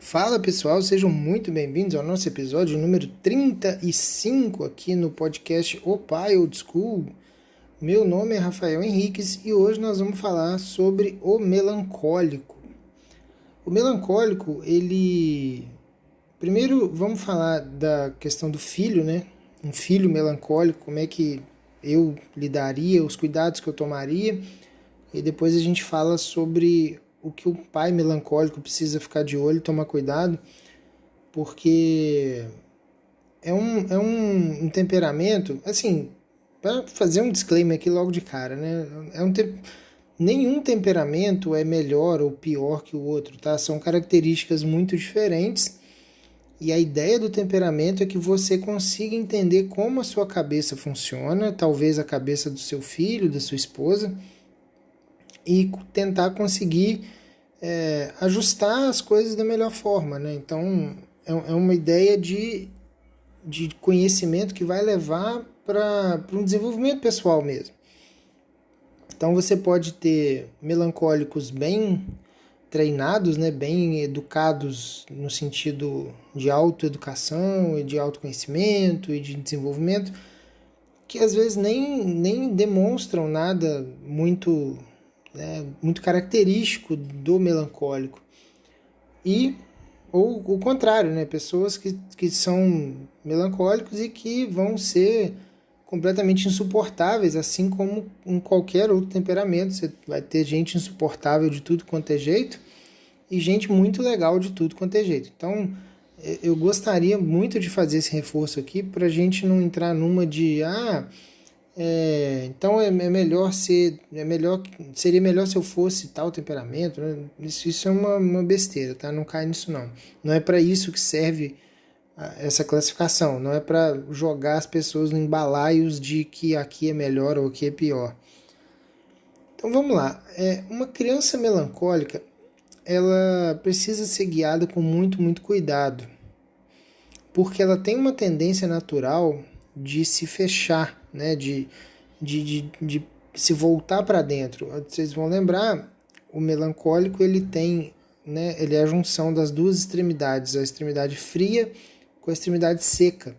Fala pessoal, sejam muito bem-vindos ao nosso episódio número 35 aqui no podcast O Pai Old School. Meu nome é Rafael Henriques e hoje nós vamos falar sobre o melancólico. O melancólico, Primeiro vamos falar da questão do filho, né? Um filho melancólico, como é que eu lidaria, os cuidados que eu tomaria. E depois a gente fala sobre o que o pai melancólico precisa ficar de olho, tomar cuidado, porque é um temperamento, assim, para fazer um disclaimer aqui logo de cara, né? Nenhum temperamento é melhor ou pior que o outro, tá? São características muito diferentes e a ideia do temperamento é que você consiga entender como a sua cabeça funciona, talvez a cabeça do seu filho, da sua esposa, e tentar conseguir ajustar as coisas da melhor forma, né? Então, é uma ideia de conhecimento que vai levar para um desenvolvimento pessoal mesmo. Então, você pode ter melancólicos bem treinados, né? Bem educados no sentido de autoeducação e de autoconhecimento e de desenvolvimento, que às vezes nem demonstram nada muito característico do melancólico. Ou o contrário, né? Pessoas que são melancólicos e que vão ser completamente insuportáveis, assim como em qualquer outro temperamento. Você vai ter gente insuportável de tudo quanto é jeito e gente muito legal de tudo quanto é jeito. Então, eu gostaria muito de fazer esse reforço aqui para a gente não entrar numa de então seria melhor se eu fosse tal temperamento, né? Isso é uma besteira, tá? Não cai nisso não. Não é para isso que serve essa classificação, não é para jogar as pessoas no embalaios de que aqui é melhor ou aqui é pior. Então vamos lá. Uma criança melancólica, ela precisa ser guiada com muito cuidado, porque ela tem uma tendência natural de se fechar, né? de se voltar para dentro. Vocês vão lembrar, o melancólico ele tem, né? Ele é a junção das duas extremidades, a extremidade fria com a extremidade seca.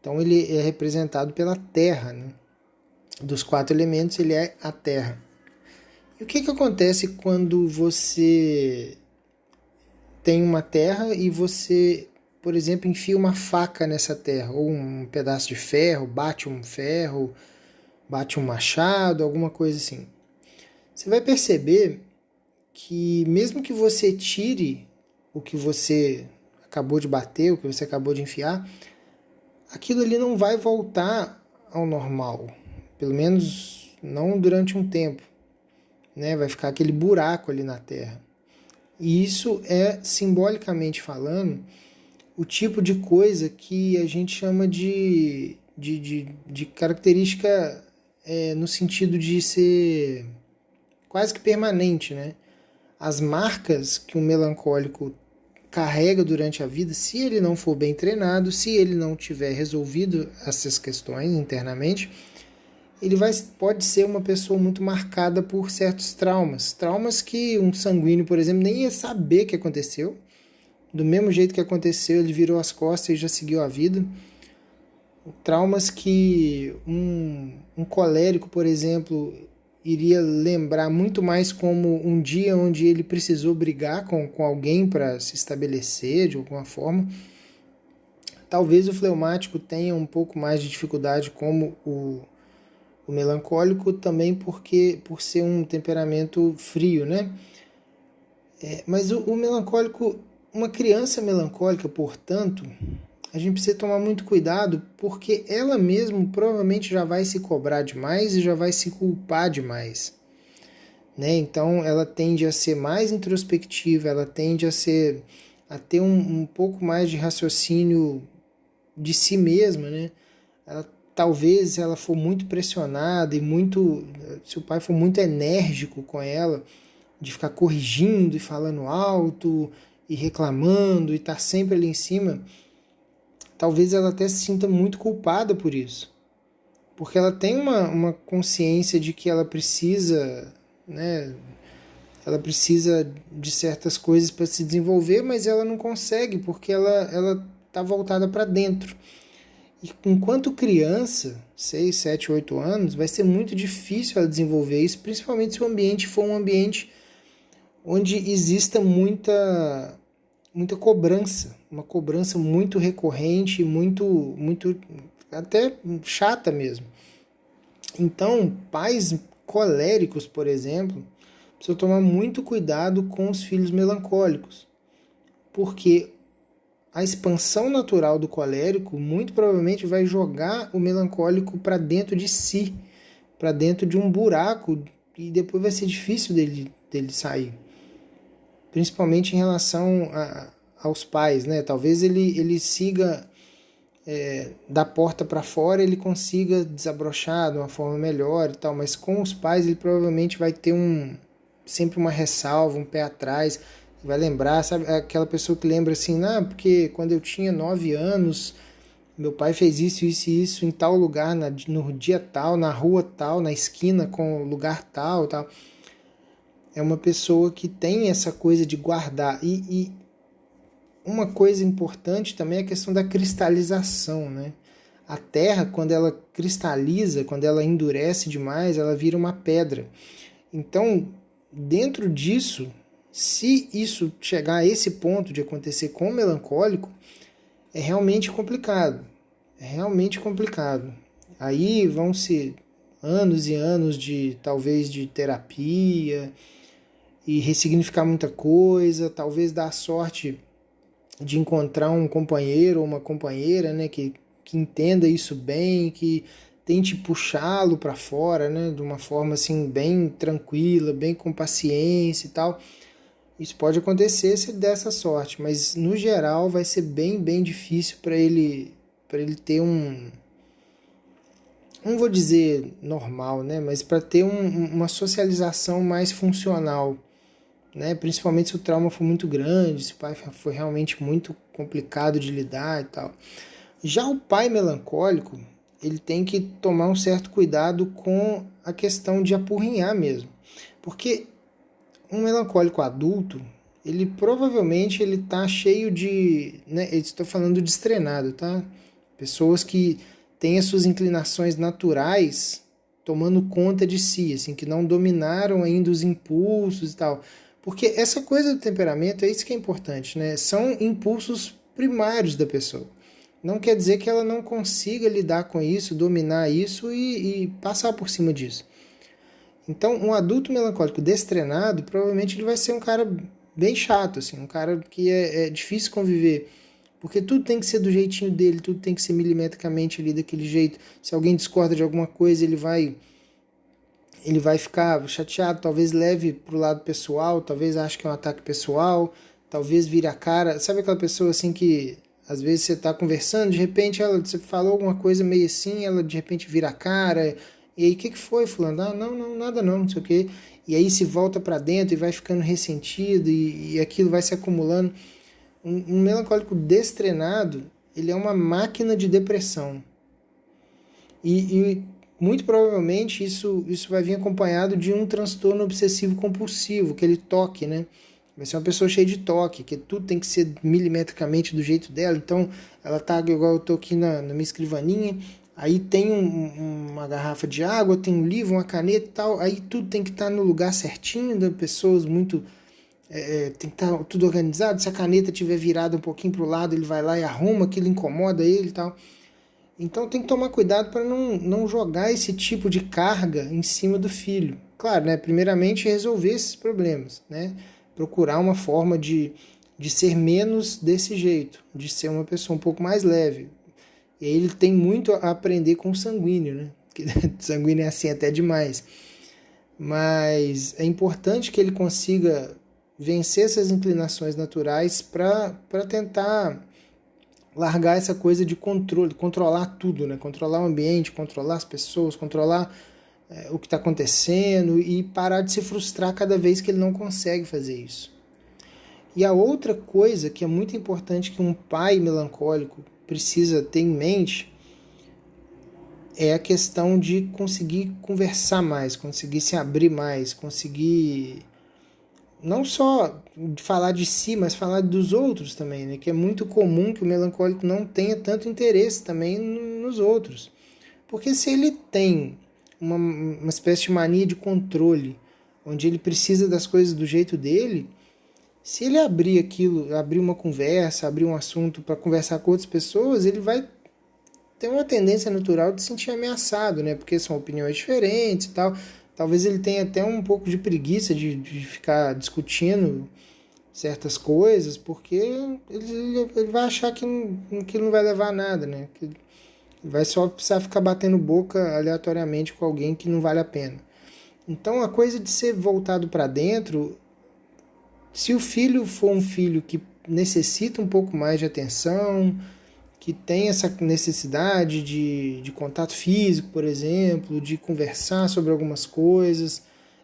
Então ele é representado pela terra, né? Dos 4 elementos ele é a terra. E o que acontece quando você tem uma terra e você, por exemplo, enfia uma faca nessa terra, ou um pedaço de ferro, bate um machado, alguma coisa assim. Você vai perceber que mesmo que você tire o que você acabou de bater, o que você acabou de enfiar, aquilo ali não vai voltar ao normal. Pelo menos não durante um tempo, né? Vai ficar aquele buraco ali na terra. E isso é, simbolicamente falando, o tipo de coisa que a gente chama de característica no sentido de ser quase que permanente, né? As marcas que um melancólico carrega durante a vida, se ele não for bem treinado, se ele não tiver resolvido essas questões internamente, pode ser uma pessoa muito marcada por certos traumas que um sanguíneo, por exemplo, nem ia saber que aconteceu. Do mesmo jeito que aconteceu, ele virou as costas e já seguiu a vida. Traumas que um colérico, por exemplo, iria lembrar muito mais como um dia onde ele precisou brigar com alguém para se estabelecer de alguma forma. Talvez o fleumático tenha um pouco mais de dificuldade como o melancólico, também por ser um temperamento frio, né? Mas o melancólico, uma criança melancólica, portanto, a gente precisa tomar muito cuidado, porque ela mesma provavelmente já vai se cobrar demais e já vai se culpar demais, né? Então ela tende a ser mais introspectiva, ela tende a ter um pouco mais de raciocínio de si mesma, né? Talvez se ela for muito pressionada se o pai for muito enérgico com ela, de ficar corrigindo e falando alto e reclamando e estar sempre ali em cima, talvez ela até se sinta muito culpada por isso. Porque ela tem uma consciência de que ela precisa, né, ela precisa de certas coisas para se desenvolver, mas ela não consegue porque ela está voltada para dentro. E enquanto criança, 6, 7, 8 anos, vai ser muito difícil ela desenvolver isso, principalmente se o ambiente for um ambiente onde exista muita cobrança, uma cobrança muito recorrente, muito até chata mesmo. Então, pais coléricos, por exemplo, precisam tomar muito cuidado com os filhos melancólicos, porque a expansão natural do colérico muito provavelmente vai jogar o melancólico para dentro de si, para dentro de um buraco, e depois vai ser difícil dele sair. Principalmente em relação aos pais, né? Talvez ele siga da porta para fora, ele consiga desabrochar de uma forma melhor e tal, mas com os pais ele provavelmente vai ter sempre uma ressalva, um pé atrás, vai lembrar, sabe, aquela pessoa que lembra assim, porque quando eu tinha 9 anos, meu pai fez isso, isso e isso em tal lugar, no dia tal, na rua tal, na esquina com o lugar tal, tal. É uma pessoa que tem essa coisa de guardar. E uma coisa importante também é a questão da cristalização, né? A terra, quando ela cristaliza, quando ela endurece demais, ela vira uma pedra. Então, dentro disso, se isso chegar a esse ponto de acontecer com o melancólico, é realmente complicado. É realmente complicado. Aí vão-se anos e anos talvez de terapia e ressignificar muita coisa, talvez dar a sorte de encontrar um companheiro ou uma companheira, né, que entenda isso bem, que tente puxá-lo para fora, né, de uma forma assim bem tranquila, bem com paciência e tal. Isso pode acontecer se der essa sorte, mas no geral vai ser bem difícil para ele ter não vou dizer normal, né, mas para ter uma socialização mais funcional, né, principalmente se o trauma for muito grande, se o pai foi realmente muito complicado de lidar e tal. Já o pai melancólico, ele tem que tomar um certo cuidado com a questão de apurrinhar mesmo, porque um melancólico adulto, ele provavelmente ele tá cheio de, né, estou falando destrenado, tá? Pessoas que têm as suas inclinações naturais tomando conta de si, assim, que não dominaram ainda os impulsos e tal. Porque essa coisa do temperamento é isso que é importante, né? São impulsos primários da pessoa. Não quer dizer que ela não consiga lidar com isso, dominar isso e passar por cima disso. Então, um adulto melancólico destrenado, provavelmente ele vai ser um cara bem chato, assim, um cara que é difícil conviver, porque tudo tem que ser do jeitinho dele, tudo tem que ser milimetricamente ali daquele jeito. Se alguém discorda de alguma coisa, ele vai ficar chateado, talvez leve pro lado pessoal, talvez ache que é um ataque pessoal, talvez vire a cara. Sabe aquela pessoa assim que às vezes você está conversando, de repente você falou alguma coisa meio assim, ela de repente vira a cara, e aí o que foi, fulano? Não, nada não sei o quê. E aí se volta para dentro e vai ficando ressentido e aquilo vai se acumulando. Um melancólico destrenado, ele é uma máquina de depressão. E muito provavelmente isso vai vir acompanhado de um transtorno obsessivo compulsivo, aquele toque, né? Vai ser uma pessoa cheia de toque, que tudo tem que ser milimetricamente do jeito dela. Então, ela tá igual eu tô aqui na minha escrivaninha, aí tem uma garrafa de água, tem um livro, uma caneta e tal, aí tudo tem que estar no lugar certinho, da pessoas muito... tem que estar tudo organizado. Se a caneta estiver virada um pouquinho para o lado, ele vai lá e arruma, aquilo incomoda ele e tal. Então tem que tomar cuidado para não jogar esse tipo de carga em cima do filho. Claro, né? Primeiramente resolver esses problemas, né? Procurar uma forma de ser menos desse jeito, de ser uma pessoa um pouco mais leve. E aí ele tem muito a aprender com o sanguíneo, né? Porque sanguíneo é assim até demais. Mas é importante que ele consiga vencer essas inclinações naturais para tentar largar essa coisa de controle, controlar tudo, né? Controlar o ambiente, controlar as pessoas, controlar o que está acontecendo e parar de se frustrar cada vez que ele não consegue fazer isso. E a outra coisa que é muito importante que um pai melancólico precisa ter em mente é a questão de conseguir conversar mais, conseguir se abrir mais, conseguir não só de falar de si, mas falar dos outros também, né? Que é muito comum que o melancólico não tenha tanto interesse também nos outros. Porque se ele tem uma espécie de mania de controle, onde ele precisa das coisas do jeito dele, se ele abrir aquilo, abrir uma conversa, abrir um assunto para conversar com outras pessoas, ele vai ter uma tendência natural de se sentir ameaçado, né? Porque são opiniões diferentes e tal. Talvez ele tenha até um pouco de preguiça de ficar discutindo certas coisas, porque ele vai achar que não vai levar a nada, né? Que vai só precisar ficar batendo boca aleatoriamente com alguém que não vale a pena. Então, a coisa de ser voltado para dentro, se o filho for um filho que necessita um pouco mais de atenção, que tem essa necessidade de contato físico, por exemplo, de conversar sobre algumas coisas,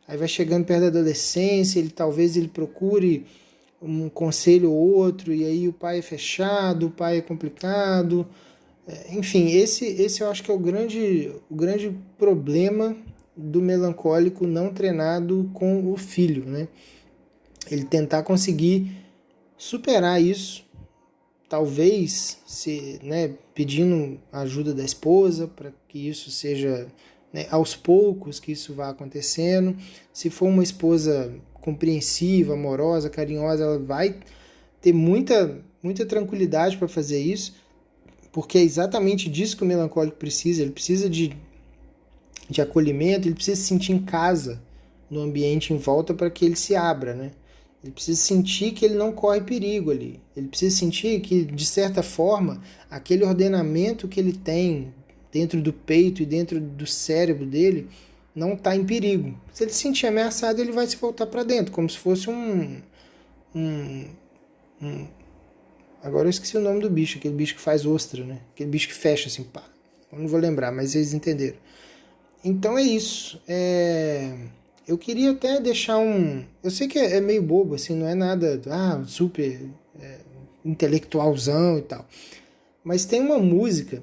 aí vai chegando perto da adolescência, talvez ele procure um conselho ou outro, e aí o pai é fechado, o pai é complicado. Enfim, esse eu acho que é o grande problema do melancólico não treinado com o filho, né? Ele tentar conseguir superar isso, talvez pedindo a ajuda da esposa para que isso seja, né, aos poucos que isso vá acontecendo. Se for uma esposa compreensiva, amorosa, carinhosa, ela vai ter muita tranquilidade para fazer isso, porque é exatamente disso que o melancólico precisa. Ele precisa de acolhimento, ele precisa se sentir em casa no ambiente em volta para que ele se abra, né? Ele precisa sentir que ele não corre perigo ali. Ele precisa sentir que, de certa forma, aquele ordenamento que ele tem dentro do peito e dentro do cérebro dele não está em perigo. Se ele se sentir ameaçado, ele vai se voltar para dentro, como se fosse Agora eu esqueci o nome do bicho, aquele bicho que faz ostra, né? Aquele bicho que fecha assim, pá. Eu não vou lembrar, mas vocês entenderam. Então é isso. Eu queria até deixar Eu sei que é meio bobo, assim, não é nada super intelectualzão e tal. Mas tem uma música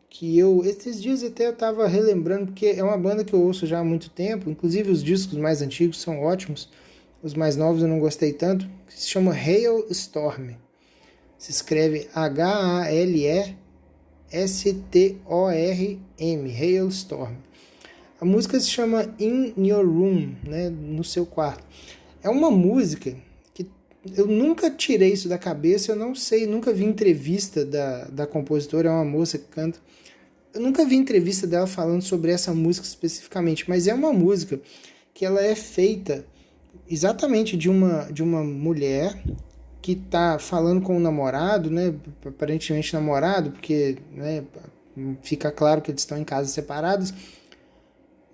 que esses dias até eu tava relembrando, porque é uma banda que eu ouço já há muito tempo, inclusive os discos mais antigos são ótimos, os mais novos eu não gostei tanto, que se chama Hailstorm. Se escreve Halestorm, Hailstorm. A música se chama In Your Room, né, no seu quarto. É uma música que eu nunca tirei isso da cabeça, eu não sei, nunca vi entrevista da compositora, é uma moça que canta. Eu nunca vi entrevista dela falando sobre essa música especificamente, mas é uma música que ela é feita exatamente de uma mulher que está falando com o namorado, né, aparentemente namorado, porque, né, fica claro que eles estão em casas separadas.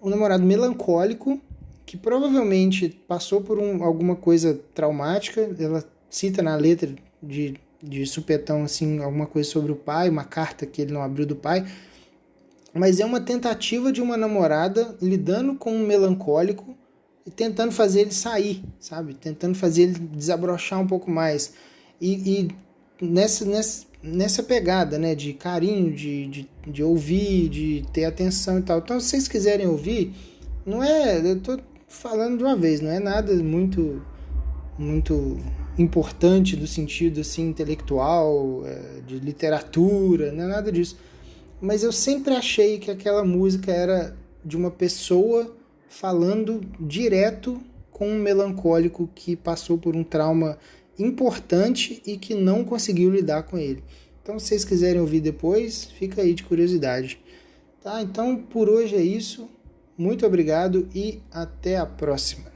Um namorado melancólico que provavelmente passou por alguma coisa traumática. Ela cita na letra de supetão assim, alguma coisa sobre o pai, uma carta que ele não abriu do pai. Mas é uma tentativa de uma namorada lidando com um melancólico e tentando fazer ele sair, sabe? Tentando fazer ele desabrochar um pouco mais. E nessa pegada, né, de carinho, de ouvir, de ter atenção e tal. Então, se vocês quiserem ouvir, eu tô falando de uma vez, não é nada muito importante do sentido assim intelectual, de literatura, não é nada disso. Mas eu sempre achei que aquela música era de uma pessoa falando direto com um melancólico que passou por um trauma importante e que não conseguiu lidar com ele. Então, se vocês quiserem ouvir depois, fica aí de curiosidade. Tá? Então, por hoje é isso. Muito obrigado e até a próxima.